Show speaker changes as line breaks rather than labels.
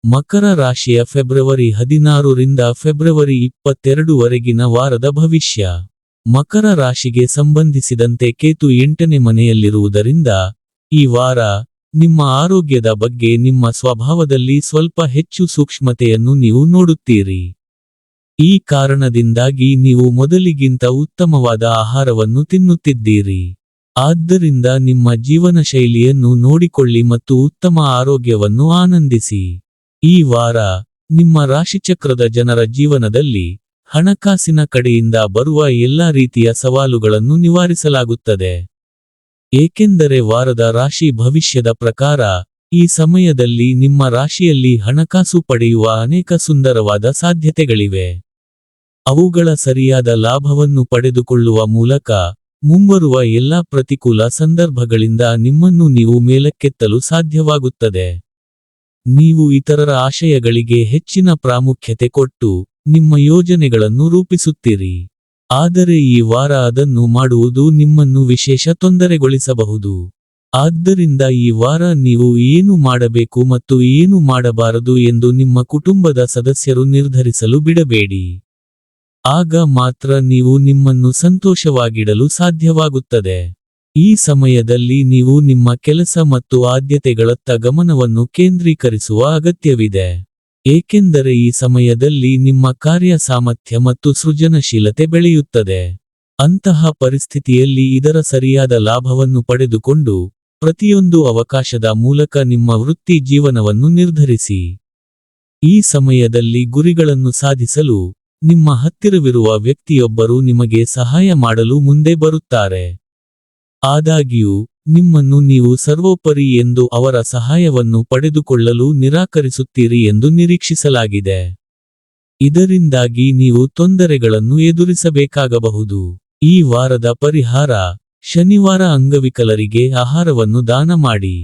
ಮಕರ ರಾಶಿಯ ಫೆಬ್ರವರಿ 16 ರಿಂದ ಫೆಬ್ರವರಿ 22 ವರೆಗಿನ ವಾರದ ಭವಿಷ್ಯ. ಮಕರ ರಾಶಿಗೆ ಸಂಬಂಧಿಸಿದಂತೆ ಕೇತು 8ನೇ ಮನೆಯಲ್ಲಿರುವುದರಿಂದ ಈ ವಾರ ನಿಮ್ಮ ಆರೋಗ್ಯದ ಬಗ್ಗೆ ನಿಮ್ಮ ಸ್ವಭಾವದಲ್ಲಿ ಸ್ವಲ್ಪ ಹೆಚ್ಚು ಸೂಕ್ಷ್ಮತೆಯನ್ನು ನೀವು ನೋಡುತ್ತೀರಿ. ಈ ಕಾರಣದಿಂದಾಗಿ ನೀವು ಮೊದಲಿಗಿಂತ ಉತ್ತಮವಾದ ಆಹಾರವನ್ನು ತಿನ್ನುತ್ತಿದ್ದೀರಿ. ಆದ್ದರಿಂದ ನಿಮ್ಮ ಜೀವನ ಶೈಲಿಯನ್ನು ನೋಡಿಕೊಳ್ಳಿ ಮತ್ತು ಉತ್ತಮ ಆರೋಗ್ಯವನ್ನು ಆನಂದಿಸಿ. ಈ ವಾರ ನಿಮ್ಮ ರಾಶಿಚಕ್ರದ ಜನರ ಜೀವನದಲ್ಲಿ ಹಣಕಾಸಿನ ಕಡೆಯಿಂದ ಬರುವ ಎಲ್ಲಾ ರೀತಿಯ ಸವಾಲುಗಳನ್ನು ನಿವಾರಿಸಲಾಗುತ್ತದೆ. ಏಕೆಂದರೆ ವಾರದ ರಾಶಿ ಭವಿಷ್ಯದ ಪ್ರಕಾರ ಈ ಸಮಯದಲ್ಲಿ ನಿಮ್ಮ ರಾಶಿಯಲ್ಲಿ ಹಣಕಾಸು ಪಡೆಯುವ ಅನೇಕ ಸುಂದರವಾದ ಸಾಧ್ಯತೆಗಳಿವೆ. ಅವುಗಳ ಸರಿಯಾದ ಲಾಭವನ್ನು ಪಡೆದುಕೊಳ್ಳುವ ಮೂಲಕ ಮುಂಬರುವ ಎಲ್ಲಾ ಪ್ರತಿಕೂಲ ಸಂದರ್ಭಗಳಿಂದ ನಿಮ್ಮನ್ನು ನೀವು ಮೇಲಕ್ಕೆತ್ತಲು ಸಾಧ್ಯವಾಗುತ್ತದೆ. ನೀವು ಇತರರ ಆಶಯಗಳಿಗೆ ಹೆಚ್ಚಿನ ಪ್ರಾಮುಖ್ಯತೆ ಕೊಟ್ಟು ನಿಮ್ಮ ಯೋಜನೆಗಳನ್ನು ರೂಪಿಸುತ್ತೀರಿ. ಆದರೆ ಈ ವಾರ ಅದನ್ನು ಮಾಡುವುದು ನಿಮ್ಮನ್ನು ವಿಶೇಷ ತೊಂದರೆಗೊಳಿಸಬಹುದು. ಆದ್ದರಿಂದ ಈ ವಾರ ನೀವು ಏನು ಮಾಡಬೇಕು ಮತ್ತು ಏನು ಮಾಡಬಾರದು ಎಂದು ನಿಮ್ಮ ಕುಟುಂಬದ ಸದಸ್ಯರು ನಿರ್ಧರಿಸಲು ಬಿಡಬೇಡಿ. ಆಗ ಮಾತ್ರ ನೀವು ನಿಮ್ಮನ್ನು ಸಂತೋಷವಾಗಿಡಲು ಸಾಧ್ಯವಾಗುತ್ತದೆ. ಈ ಸಮಯದಲ್ಲಿ ನೀವು ನಿಮ್ಮ ಕೆಲಸ ಮತ್ತು ಆದ್ಯತೆಗಳತ್ತ ಗಮನವನ್ನು ಕೇಂದ್ರೀಕರಿಸುವ ಅಗತ್ಯವಿದೆ. ಏಕೆಂದರೆ ಈ ಸಮಯದಲ್ಲಿ ನಿಮ್ಮ ಕಾರ್ಯ ಸಾಮರ್ಥ್ಯ ಮತ್ತು ಸೃಜನಶೀಲತೆ ಬೆಳೆಯುತ್ತದೆ. ಅಂತಹ ಪರಿಸ್ಥಿತಿಯಲ್ಲಿ ಇದರ ಸರಿಯಾದ ಲಾಭವನ್ನು ಪಡೆದುಕೊಂಡು ಪ್ರತಿಯೊಂದು ಅವಕಾಶದ ಮೂಲಕ ನಿಮ್ಮ ವೃತ್ತಿ ಜೀವನವನ್ನು ನಿರ್ಧರಿಸಿ. ಈ ಸಮಯದಲ್ಲಿ ಗುರಿಗಳನ್ನು ಸಾಧಿಸಲು ನಿಮ್ಮ ಹತ್ತಿರವಿರುವ ವ್ಯಕ್ತಿಯೊಬ್ಬರು ನಿಮಗೆ ಸಹಾಯ ಮಾಡಲು ಮುಂದೆ ಬರುತ್ತಾರೆ. ಆದಾಗ್ಯೂ ನಿಮ್ಮನ್ನು ನೀವು ಸರ್ವೋಪರಿ ಎಂದು ಅವರ ಸಹಾಯವನ್ನು ಪಡೆದುಕೊಳ್ಳಲು ನಿರಾಕರಿಸುತ್ತೀರಿ ಎಂದು ನಿರೀಕ್ಷಿಸಲಾಗಿದೆ. ಇದರಿಂದಾಗಿ ನೀವು ತೊಂದರೆಗಳನ್ನು ಎದುರಿಸಬೇಕಾಗಬಹುದು. ಈ ವಾರದ ಪರಿಹಾರ: ಶನಿವಾರ ಅಂಗವಿಕಲರಿಗೆ ಆಹಾರವನ್ನು ದಾನ ಮಾಡಿ.